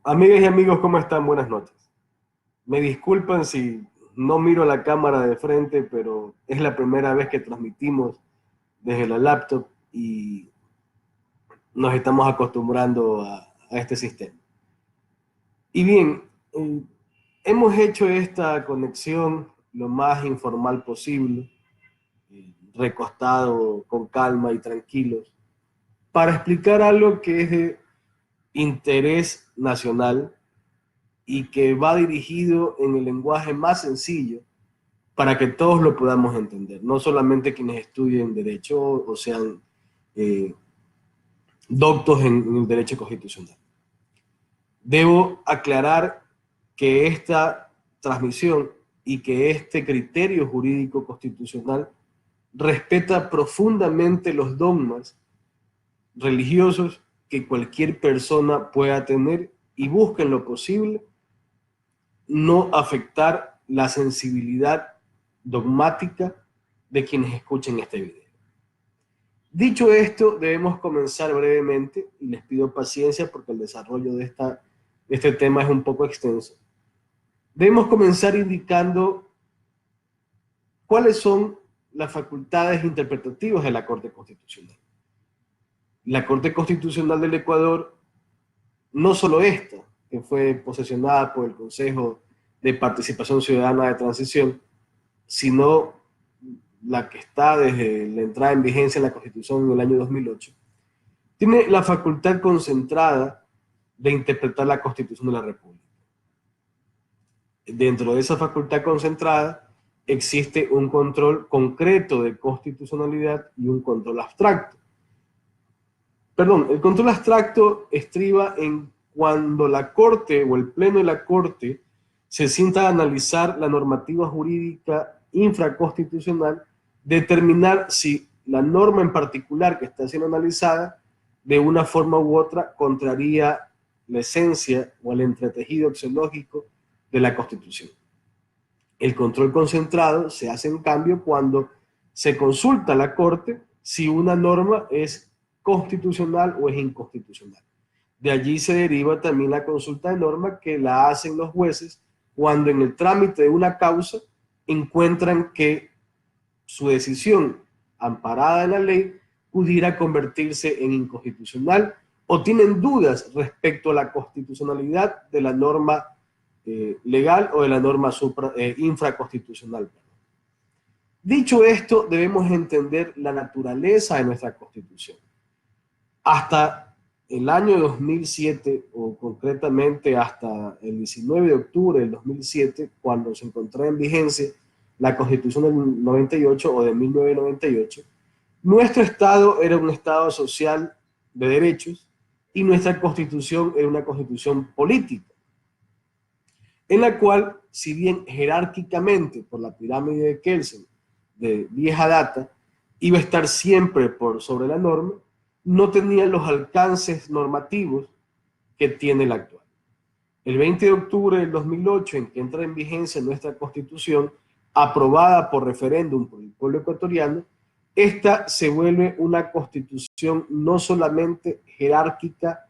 Amigas y amigos, ¿cómo están? Buenas noches. Me disculpan si no miro la cámara de frente, pero es la primera vez que transmitimos desde la laptop y nos estamos acostumbrando a este sistema. Y bien, eh, hemos hecho esta conexión lo más informal posible, recostado con calma y tranquilos, para explicar algo que es de interés nacional y que va dirigido en el lenguaje más sencillo para que todos lo podamos entender, no solamente quienes estudien derecho o sean eh, doctos en el derecho constitucional. Debo aclarar que esta transmisión y que este criterio jurídico constitucional respeta profundamente los dogmas religiosos que cualquier persona pueda tener y busca en lo posible no afectar la sensibilidad dogmática de quienes escuchen este video. Dicho esto, debemos comenzar brevemente y les pido paciencia porque el desarrollo de este tema es un poco extenso. Debemos comenzar indicando cuáles son las facultades interpretativas de la Corte Constitucional. La Corte Constitucional del Ecuador, no solo esta, que fue posesionada por el Consejo de Participación Ciudadana de Transición, sino la que está desde la entrada en vigencia de la Constitución en el año 2008, tiene la facultad concentrada de interpretar la Constitución de la República. Dentro de esa facultad concentrada existe un control concreto de constitucionalidad y un control abstracto. Perdón, el control abstracto estriba en cuando la Corte o el Pleno de la Corte se sienta a analizar la normativa jurídica infraconstitucional, determinar si la norma en particular que está siendo analizada de una forma u otra contraría la esencia o el entretejido axiológico de la Constitución. El control concentrado se hace en cambio cuando se consulta a la Corte si una norma es constitucional o es inconstitucional. De allí se deriva también la consulta de norma que la hacen los jueces cuando en el trámite de una causa encuentran que su decisión amparada en la ley pudiera convertirse en inconstitucional o tienen dudas respecto a la constitucionalidad de la norma legal o de la norma infraconstitucional. Dicho esto, debemos entender la naturaleza de nuestra Constitución. Hasta el año 2007, o concretamente hasta el 19 de octubre del 2007, cuando se encontró en vigencia la Constitución del 98 o de 1998, nuestro Estado era un Estado social de derechos y nuestra Constitución era una Constitución política, en la cual, si bien jerárquicamente por la pirámide de Kelsen de vieja data, iba a estar siempre por sobre la norma, no tenía los alcances normativos que tiene la actual. El 20 de octubre del 2008, en que entra en vigencia nuestra Constitución, aprobada por referéndum por el pueblo ecuatoriano, esta se vuelve una Constitución no solamente jerárquica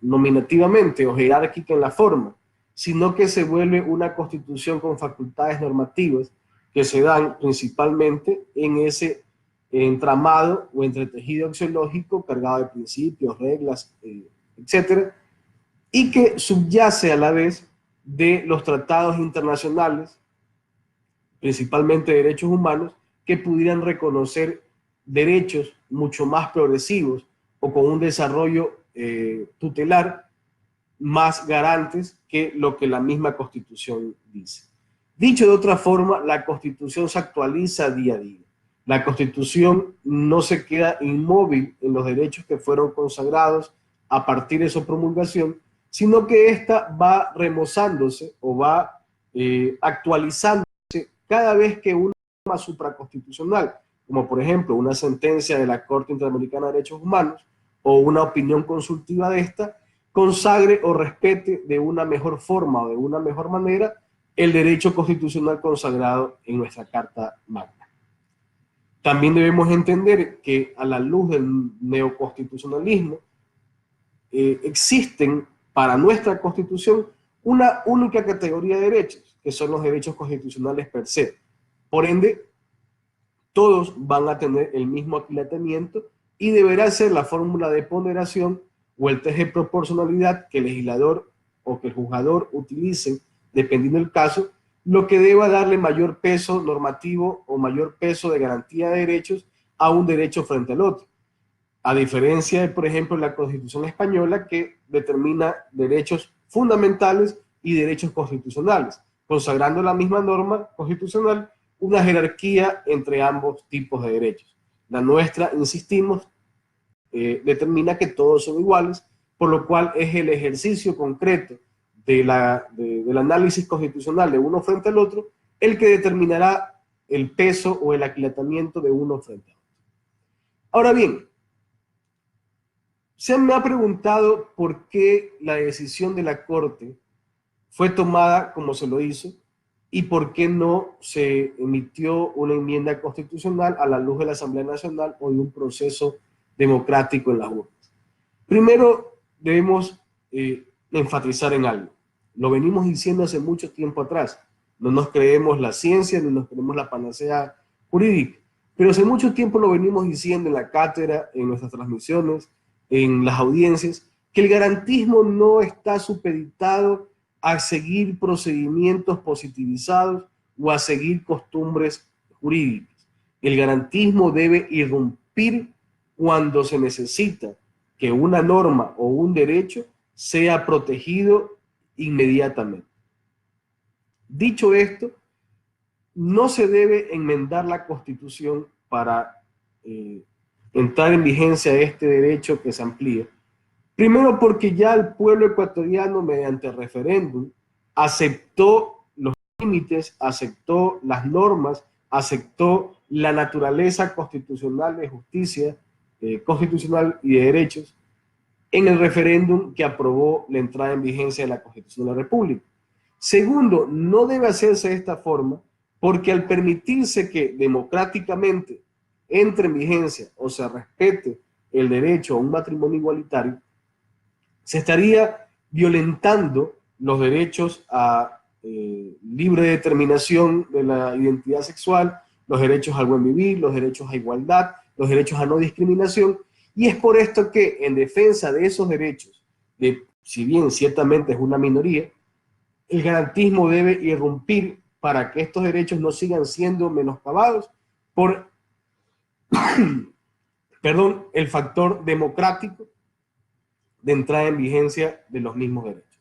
nominativamente o jerárquica en la forma, sino que se vuelve una Constitución con facultades normativas que se dan principalmente en ese entramado o entretejido axiológico cargado de principios, reglas, etcétera, y que subyace a la vez de los tratados internacionales, principalmente de derechos humanos, que pudieran reconocer derechos mucho más progresivos o con un desarrollo tutelar más garantes que lo que la misma Constitución dice. Dicho de otra forma, la Constitución se actualiza día a día. La Constitución no se queda inmóvil en los derechos que fueron consagrados a partir de su promulgación, sino que ésta va remozándose o va actualizándose cada vez que una norma supraconstitucional, como por ejemplo una sentencia de la Corte Interamericana de Derechos Humanos o una opinión consultiva de esta, consagre o respete de una mejor forma o de una mejor manera el derecho constitucional consagrado en nuestra Carta Magna. También debemos entender que a la luz del neoconstitucionalismo existen para nuestra Constitución, una única categoría de derechos, que son los derechos constitucionales per se. Por ende, todos van a tener el mismo aquilatamiento y deberá ser la fórmula de ponderación o el test de proporcionalidad que el legislador o que el juzgador utilicen, dependiendo del caso, lo que deba darle mayor peso normativo o mayor peso de garantía de derechos a un derecho frente al otro. A diferencia de, por ejemplo, la Constitución española, que determina derechos fundamentales y derechos constitucionales, consagrando la misma norma constitucional una jerarquía entre ambos tipos de derechos. La nuestra, insistimos, determina que todos son iguales, por lo cual es el ejercicio concreto del análisis constitucional de uno frente al otro el que determinará el peso o el aquilatamiento de uno frente a otro. Ahora bien, se me ha preguntado por qué la decisión de la Corte fue tomada como se lo hizo y por qué no se emitió una enmienda constitucional a la luz de la Asamblea Nacional o de un proceso democrático en las urnas. Primero, debemos enfatizar en algo. Lo venimos diciendo hace mucho tiempo atrás. No nos creemos la ciencia ni nos creemos la panacea jurídica, pero hace mucho tiempo lo venimos diciendo en la cátedra, en nuestras transmisiones, en las audiencias, que el garantismo no está supeditado a seguir procedimientos positivizados o a seguir costumbres jurídicas. El garantismo debe irrumpir cuando se necesita que una norma o un derecho sea protegido inmediatamente. Dicho esto, no se debe enmendar la Constitución para entrar en vigencia este derecho que se amplía. Primero porque ya el pueblo ecuatoriano mediante referéndum aceptó los límites, aceptó las normas, aceptó la naturaleza constitucional de justicia, constitucional y de derechos en el referéndum que aprobó la entrada en vigencia de la Constitución de la República. Segundo, no debe hacerse de esta forma porque al permitirse que democráticamente entre en vigencia o se respete el derecho a un matrimonio igualitario, se estaría violentando los derechos a libre determinación de la identidad sexual, los derechos al buen vivir, los derechos a igualdad, los derechos a no discriminación, y es por esto que en defensa de esos derechos, si bien ciertamente es una minoría, el garantismo debe irrumpir para que estos derechos no sigan siendo menoscabados por perdón, el factor democrático de entrada en vigencia de los mismos derechos.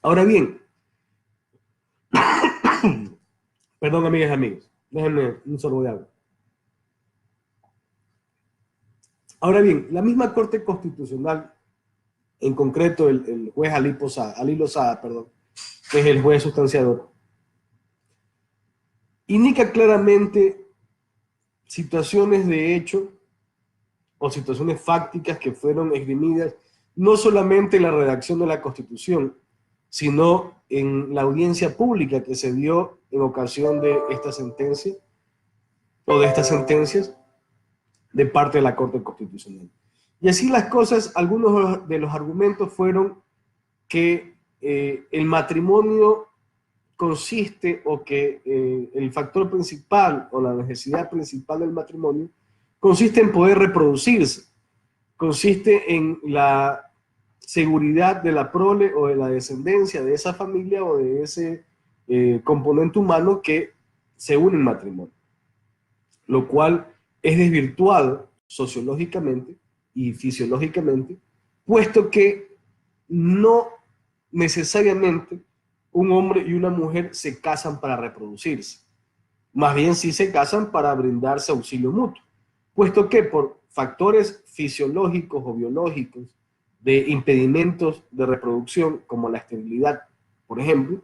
Ahora bien, perdón, amigas y amigos, déjenme un sorbo de agua. Ahora bien, la misma Corte Constitucional, en concreto el juez Ali Lozada, que es el juez sustanciador, indica claramente situaciones de hecho o situaciones fácticas que fueron esgrimidas no solamente en la redacción de la Constitución, sino en la audiencia pública que se dio en ocasión de esta sentencia o de estas sentencias de parte de la Corte Constitucional. Y así las cosas, algunos de los argumentos fueron que el matrimonio consiste o que el factor principal o la necesidad principal del matrimonio consiste en poder reproducirse, consiste en la seguridad de la prole o de la descendencia de esa familia o de ese componente humano que se une en matrimonio, lo cual es desvirtuado sociológicamente y fisiológicamente, puesto que no necesariamente un hombre y una mujer se casan para reproducirse, más bien sí se casan para brindarse auxilio mutuo, puesto que por factores fisiológicos o biológicos de impedimentos de reproducción, como la esterilidad, por ejemplo,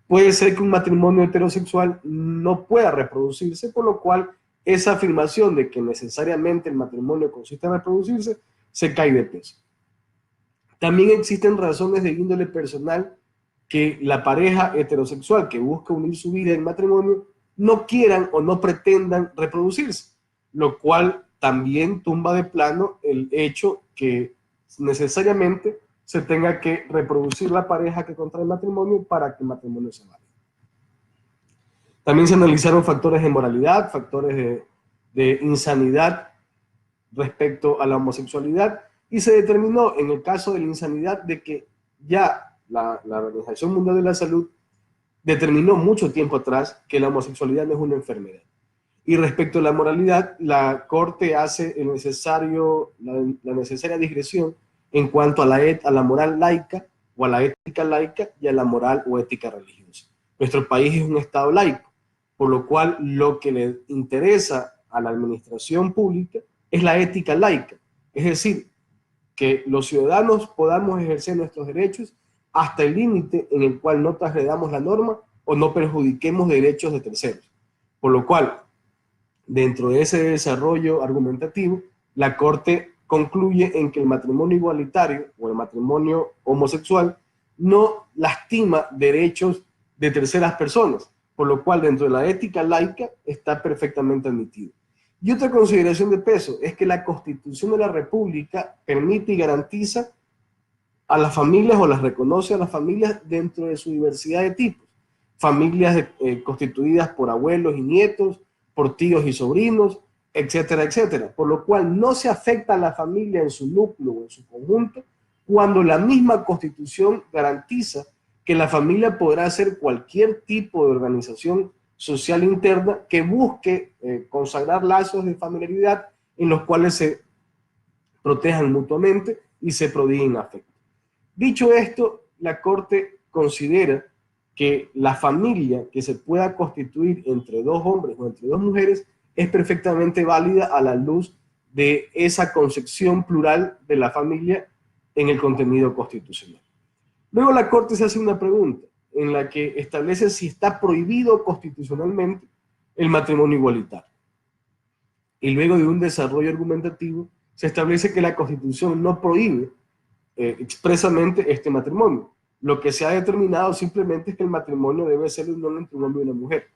puede ser que un matrimonio heterosexual no pueda reproducirse, por lo cual esa afirmación de que necesariamente el matrimonio consiste en reproducirse se cae de peso. También existen razones de índole personal que la pareja heterosexual que busca unir su vida en matrimonio no quieran o no pretendan reproducirse, lo cual también tumba de plano el hecho que necesariamente se tenga que reproducir la pareja que contrae matrimonio para que el matrimonio se valide. También se analizaron factores de moralidad, factores de insanidad respecto a la homosexualidad, y se determinó en el caso de la insanidad de que ya la Organización Mundial de la Salud determinó mucho tiempo atrás que la homosexualidad no es una enfermedad. Y respecto a la moralidad, la Corte hace la necesaria digresión en cuanto a la moral laica o a la ética laica y a la moral o ética religiosa. Nuestro país es un Estado laico, por lo cual lo que le interesa a la administración pública es la ética laica, es decir, que los ciudadanos podamos ejercer nuestros derechos hasta el límite en el cual no transgredamos la norma o no perjudiquemos derechos de terceros. Por lo cual, dentro de ese desarrollo argumentativo, la Corte concluye en que el matrimonio igualitario o el matrimonio homosexual no lastima derechos de terceras personas, por lo cual dentro de la ética laica está perfectamente admitido. Y otra consideración de peso es que la Constitución de la República permite y garantiza a las familias o las reconoce a las familias dentro de su diversidad de tipos. Familias constituidas por abuelos y nietos, por tíos y sobrinos, etcétera, etcétera. Por lo cual no se afecta a la familia en su núcleo o en su conjunto, cuando la misma Constitución garantiza que la familia podrá ser cualquier tipo de organización social interna que busque consagrar lazos de familiaridad en los cuales se protejan mutuamente y se prodiguen afecto. Dicho esto, la Corte considera que la familia que se pueda constituir entre dos hombres o entre dos mujeres es perfectamente válida a la luz de esa concepción plural de la familia en el contenido constitucional. Luego la Corte se hace una pregunta en la que establece si está prohibido constitucionalmente el matrimonio igualitario. Y luego de un desarrollo argumentativo, se establece que la Constitución no prohíbe expresamente este matrimonio. Lo que se ha determinado simplemente es que el matrimonio debe ser la unión entre un hombre y una mujer,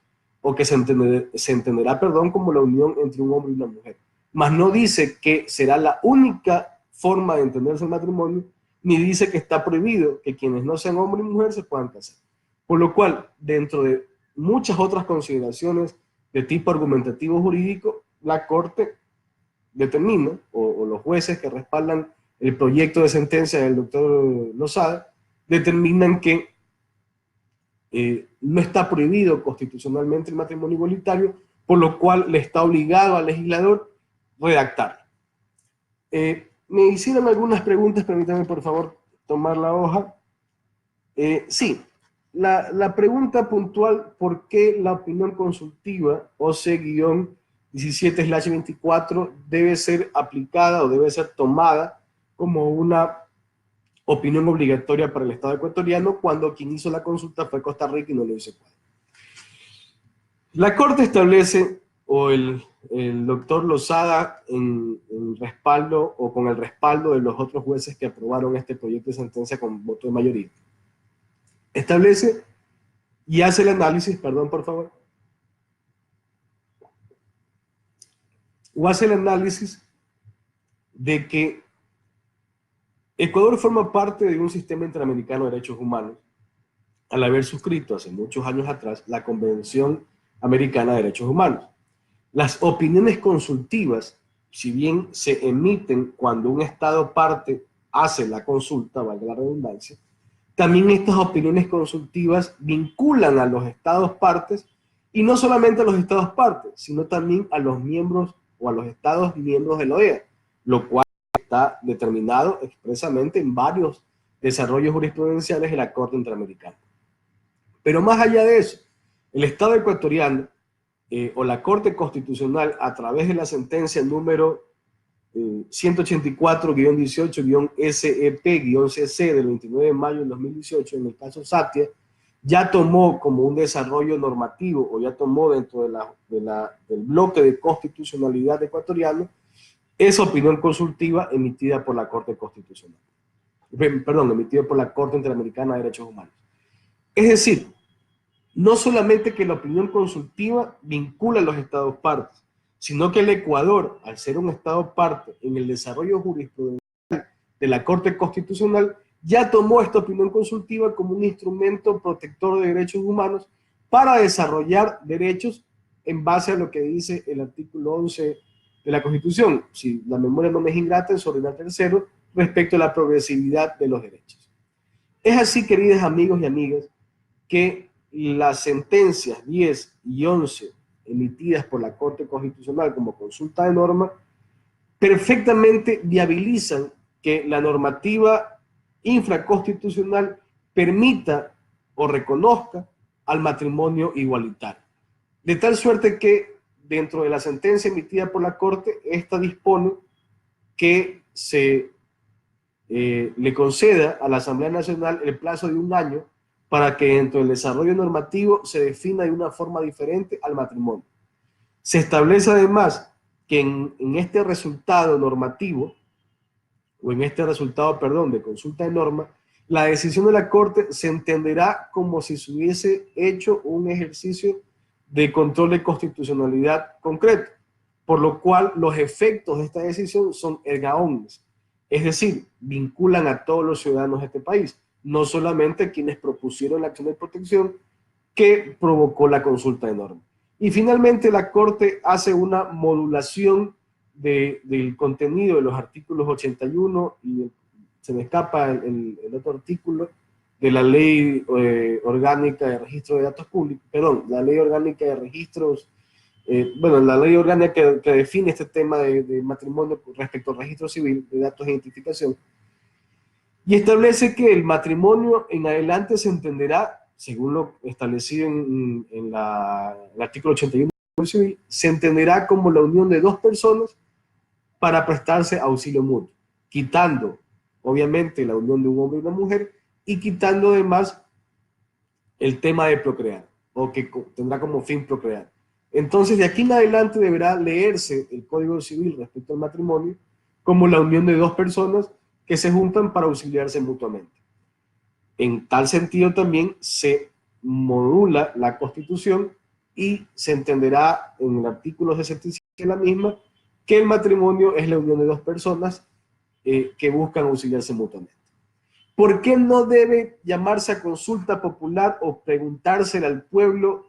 o que se entenderá, como la unión entre un hombre y una mujer. Mas no dice que será la única forma de entenderse el matrimonio, ni dice que está prohibido que quienes no sean hombre y mujer se puedan casar. Por lo cual, dentro de muchas otras consideraciones de tipo argumentativo jurídico, la Corte determina, o los jueces que respaldan el proyecto de sentencia del doctor Lozada, determinan que no está prohibido constitucionalmente el matrimonio igualitario, por lo cual le está obligado al legislador redactarlo. Me hicieron algunas preguntas, permítanme por favor tomar la hoja. Sí, la pregunta puntual, ¿por qué la opinión consultiva OC-17/24 debe ser aplicada o debe ser tomada como una opinión obligatoria para el Estado ecuatoriano cuando quien hizo la consulta fue Costa Rica y no lo hizo Ecuador? La Corte establece, o el doctor Lozada en respaldo o con el respaldo de los otros jueces que aprobaron este proyecto de sentencia con voto de mayoría, establece y hace el análisis, perdón por favor, o hace el análisis de que Ecuador forma parte de un sistema interamericano de derechos humanos al haber suscrito hace muchos años atrás la Convención Americana de Derechos Humanos. Las opiniones consultivas, si bien se emiten cuando un Estado parte hace la consulta, valga la redundancia, también estas opiniones consultivas vinculan a los Estados partes, y no solamente a los Estados partes, sino también a los miembros o a los Estados miembros de la OEA, lo cual está determinado expresamente en varios desarrollos jurisprudenciales de la Corte Interamericana. Pero más allá de eso, el Estado ecuatoriano o la Corte Constitucional, a través de la sentencia número 184-18-SEP-CC del 29 de mayo de 2018, en el caso Satia, ya tomó como un desarrollo normativo, o ya tomó dentro del bloque de constitucionalidad ecuatoriano, esa opinión consultiva emitida por la Corte Constitucional. Perdón, emitida por la Corte Interamericana de Derechos Humanos. Es decir, no solamente que la opinión consultiva vincula a los Estados partes, sino que el Ecuador, al ser un Estado parte en el desarrollo jurisprudencial de la Corte Constitucional, ya tomó esta opinión consultiva como un instrumento protector de derechos humanos para desarrollar derechos en base a lo que dice el artículo 11 de la Constitución, si la memoria no me es ingrata, en su ordinal tercero, respecto a la progresividad de los derechos. Es así, queridos amigos y amigas, que las sentencias 10 y 11 emitidas por la Corte Constitucional como consulta de norma perfectamente viabilizan que la normativa infraconstitucional permita o reconozca al matrimonio igualitario. De tal suerte que dentro de la sentencia emitida por la Corte, esta dispone que se le conceda a la Asamblea Nacional el plazo de 1 año para que dentro del desarrollo normativo se defina de una forma diferente al matrimonio. Se establece además que en este resultado normativo, o en este resultado, perdón, de consulta de norma, la decisión de la Corte se entenderá como si se hubiese hecho un ejercicio de control de constitucionalidad concreto, por lo cual los efectos de esta decisión son erga omnes, es decir, vinculan a todos los ciudadanos de este país, no solamente quienes propusieron la acción de protección que provocó la consulta de norma. Y finalmente la Corte hace una modulación del contenido de los artículos 81 y se me escapa el otro artículo de la Ley Orgánica de Registro de Datos Públicos, perdón, la Ley Orgánica de Registros, la Ley Orgánica que define este tema de matrimonio respecto al registro civil de datos de identificación, y establece que el matrimonio en adelante se entenderá, según lo establecido en el artículo 81 del Código Civil, se entenderá como la unión de dos personas para prestarse auxilio mutuo, quitando, obviamente, la unión de un hombre y una mujer, y quitando además el tema de procrear, o que tendrá como fin procrear. Entonces, de aquí en adelante deberá leerse el Código Civil respecto al matrimonio como la unión de dos personas que se juntan para auxiliarse mutuamente. En tal sentido también se modula la Constitución y se entenderá en el artículo 67 de la misma que el matrimonio es la unión de dos personas que buscan auxiliarse mutuamente. ¿Por qué no debe llamarse a consulta popular o preguntársela al pueblo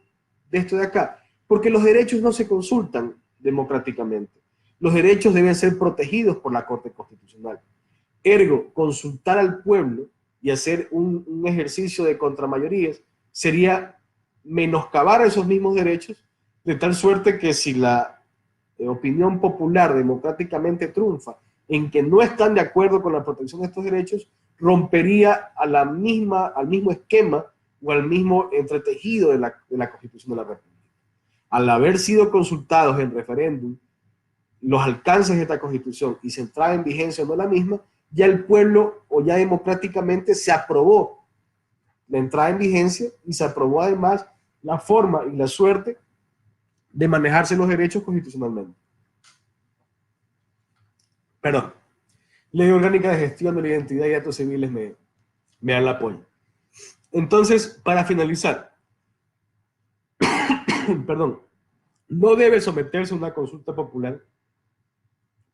de esto de acá? Porque los derechos no se consultan democráticamente. Los derechos deben ser protegidos por la Corte Constitucional. Ergo, consultar al pueblo y hacer un ejercicio de contramayorías sería menoscabar esos mismos derechos, de tal suerte que si la opinión popular democráticamente triunfa en que no están de acuerdo con la protección de estos derechos, rompería al mismo esquema o al mismo entretejido de la Constitución de la República. Al haber sido consultados en referéndum los alcances de esta Constitución y se entraba en vigencia o no la misma, ya el pueblo o ya democráticamente se aprobó la entrada en vigencia y se aprobó además la forma y la suerte de manejarse los derechos constitucionalmente. Perdón. Ley Orgánica de Gestión de la Identidad y Datos Civiles me dan el apoyo. Entonces, para finalizar, perdón, no debe someterse a una consulta popular,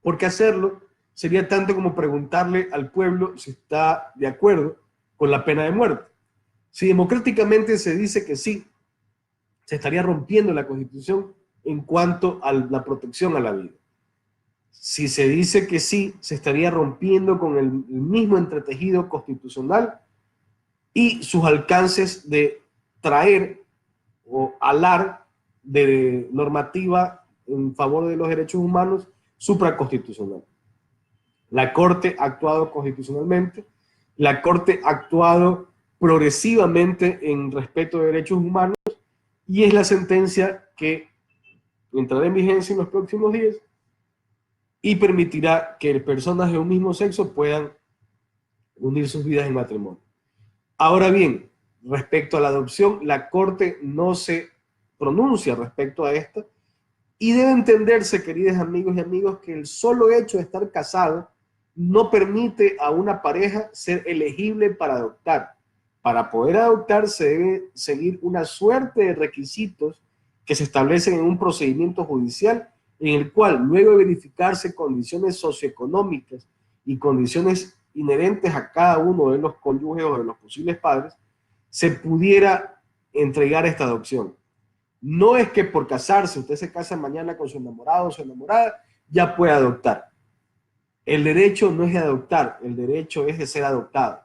porque hacerlo sería tanto como preguntarle al pueblo si está de acuerdo con la pena de muerte. Si democráticamente se dice que sí, se estaría rompiendo la Constitución en cuanto a la protección a la vida. Si se dice que sí, se estaría rompiendo con el mismo entretejido constitucional y sus alcances de traer o alar de normativa en favor de los derechos humanos supraconstitucional. La Corte ha actuado constitucionalmente, la Corte ha actuado progresivamente en respeto de derechos humanos y es la sentencia que entrará en vigencia en los próximos días y permitirá que personas de un mismo sexo puedan unir sus vidas en matrimonio. Ahora bien, respecto a la adopción, la Corte no se pronuncia respecto a esto y debe entenderse, queridos amigos y amigos, que el solo hecho de estar casado no permite a una pareja ser elegible para adoptar. Para poder adoptar se debe seguir una suerte de requisitos que se establecen en un procedimiento judicial en el cual, luego de verificarse condiciones socioeconómicas y condiciones inherentes a cada uno de los cónyuges o de los posibles padres, se pudiera entregar esta adopción. No es que por casarse, usted se casa mañana con su enamorado o su enamorada, ya puede adoptar. El derecho no es de adoptar, el derecho es de ser adoptado.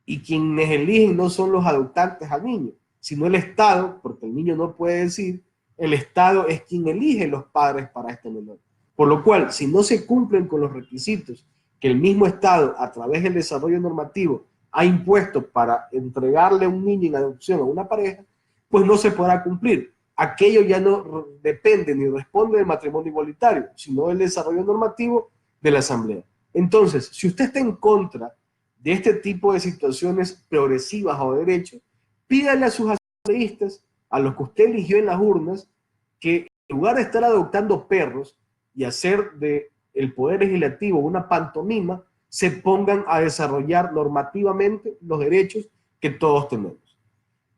Y quienes eligen no son los adoptantes al niño, sino el Estado, porque el niño no puede decir, el Estado es quien elige los padres para este menor. Por lo cual, si no se cumplen con los requisitos que el mismo Estado, a través del desarrollo normativo, ha impuesto para entregarle un niño en adopción a una pareja, pues no se podrá cumplir. Aquello ya no depende ni responde del matrimonio igualitario, sino del desarrollo normativo de la Asamblea. Entonces, si usted está en contra de este tipo de situaciones progresivas o de derecho, pídale a sus asambleístas, a los que usted eligió en las urnas, que en lugar de estar adoptando perros y hacer del Poder Legislativo una pantomima, se pongan a desarrollar normativamente los derechos que todos tenemos.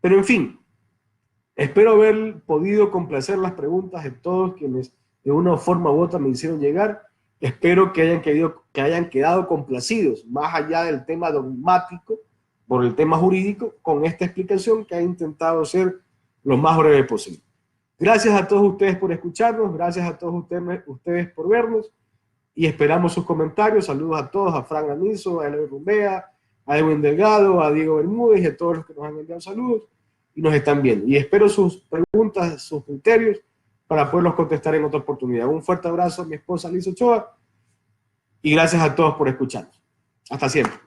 Pero en fin, espero haber podido complacer las preguntas de todos quienes de una forma u otra me hicieron llegar. Espero que hayan quedado complacidos, más allá del tema dogmático, por el tema jurídico, con esta explicación que ha intentado ser lo más breve posible. Gracias a todos ustedes por escucharnos, gracias a todos ustedes por vernos, y esperamos sus comentarios. Saludos a todos, a Fran Anizo, a Eloy Rumbea, a Edwin Delgado, a Diego Bermúdez y a todos los que nos han enviado saludos y nos están viendo. Y espero sus preguntas, sus criterios, para poderlos contestar en otra oportunidad. Un fuerte abrazo a mi esposa Liz Ochoa y gracias a todos por escucharnos. Hasta siempre.